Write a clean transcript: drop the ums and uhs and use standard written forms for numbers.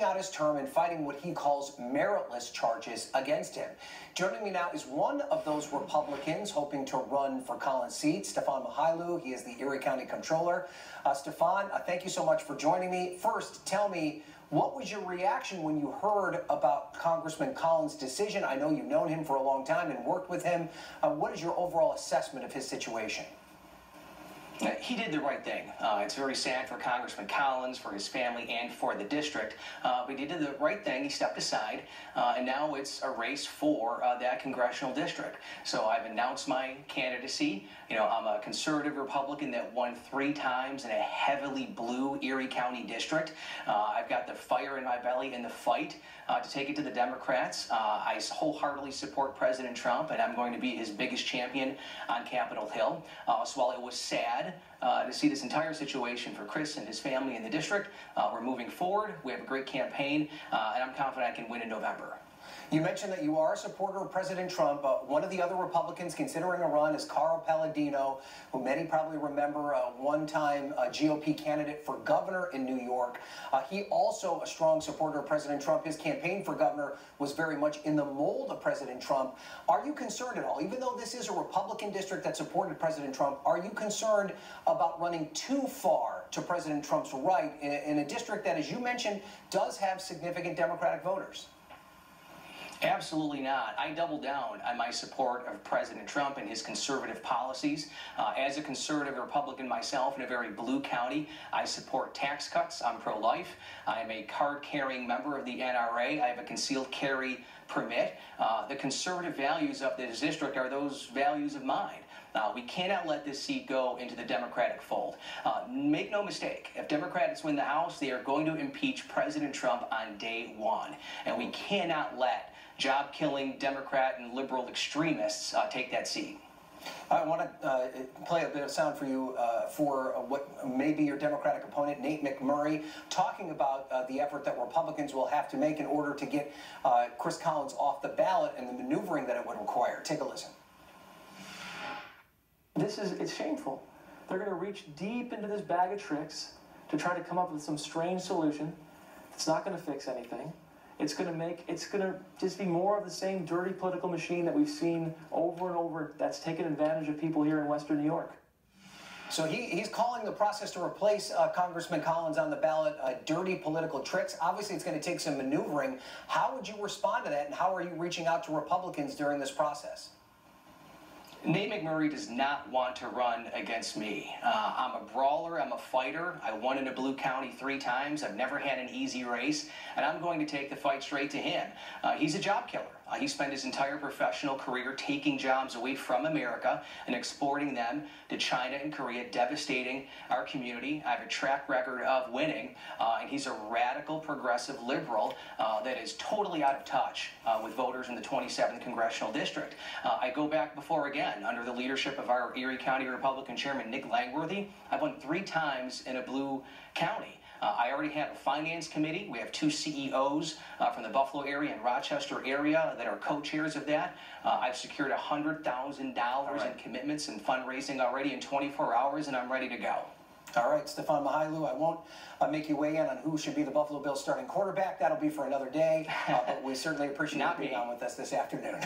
out his term and fighting what he calls meritless charges against him. Joining me now is one of those Republicans hoping to run for Collins' seat, Stefan Mychajliw. He is the Erie County Comptroller. Stefan, thank you so much for joining me. First, tell me, what was your reaction when you heard about Congressman Collins' decision? I know you've known him for a long time and worked with him. What is your overall assessment of his situation? He did the right thing. It's very sad for Congressman Collins, for his family, and for the district. But he did the right thing. He stepped aside, and now it's a race for that congressional district. So I've announced my candidacy. You know, I'm a conservative Republican that won 3 times in a heavily blue Erie County district. I've got the fire in my belly in the fight to take it to the Democrats. I wholeheartedly support President Trump, and I'm going to be his biggest champion on Capitol Hill. So while it was sad to see this entire situation for Chris and his family in the district, we're moving forward. We have a great campaign, and I'm confident I can win in November. You mentioned that you are a supporter of President Trump. One of the other Republicans considering a run is Carl Palladino, who many probably remember, a one-time GOP candidate for governor in New York. He also a strong supporter of President Trump. His campaign for governor was very much in the mold of President Trump. Are you concerned at all, even though this is a Republican district that supported President Trump, are you concerned about running too far to President Trump's right in a district that, as you mentioned, does have significant Democratic voters? Absolutely not. I double down on my support of President Trump and his conservative policies. As a conservative Republican myself in a very blue county, I support tax cuts. I'm pro-life. I'm a card-carrying member of the NRA. I have a concealed carry permit. The conservative values of this district are those values of mine. We cannot let this seat go into the Democratic fold. Make no mistake, if Democrats win the House, they are going to impeach President Trump on day one. And we cannot let job-killing Democrat and liberal extremists take that seat. I want to play a bit of sound for you for what may be your Democratic opponent, Nate McMurray, talking about the effort that Republicans will have to make in order to get Chris Collins off the ballot and the maneuvering that it would require. Take a listen. It's shameful. They're going to reach deep into this bag of tricks to try to come up with some strange solution. It's not going to fix anything. It's going to just be more of the same dirty political machine that we've seen over and over that's taken advantage of people here in Western New York. So he's calling the process to replace Congressman Collins on the ballot dirty political tricks. Obviously, it's going to take some maneuvering. How would you respond to that, and how are you reaching out to Republicans during this process? Nate McMurray does not want to run against me. I'm a brawler, I'm a fighter. I won in a blue county 3 times. I've never had an easy race, and I'm going to take the fight straight to him. He's a job killer. He spent his entire professional career taking jobs away from America and exporting them to China and Korea, devastating our community. I have a track record of winning, and he's a radical progressive liberal that is totally out of touch with voters in the 27th Congressional District. I go back before again, under the leadership of our Erie County Republican Chairman Nick Langworthy. I've won 3 times in a blue county. I already have a finance committee. We have 2 CEOs from the Buffalo area and Rochester area that are co-chairs of that. I've secured $100,000 in commitments and fundraising already in 24 hours, and I'm ready to go. All right, Stefan Mychajliw, I won't make you weigh in on who should be the Buffalo Bills starting quarterback. That'll be for another day, but we certainly appreciate you being on with us this afternoon.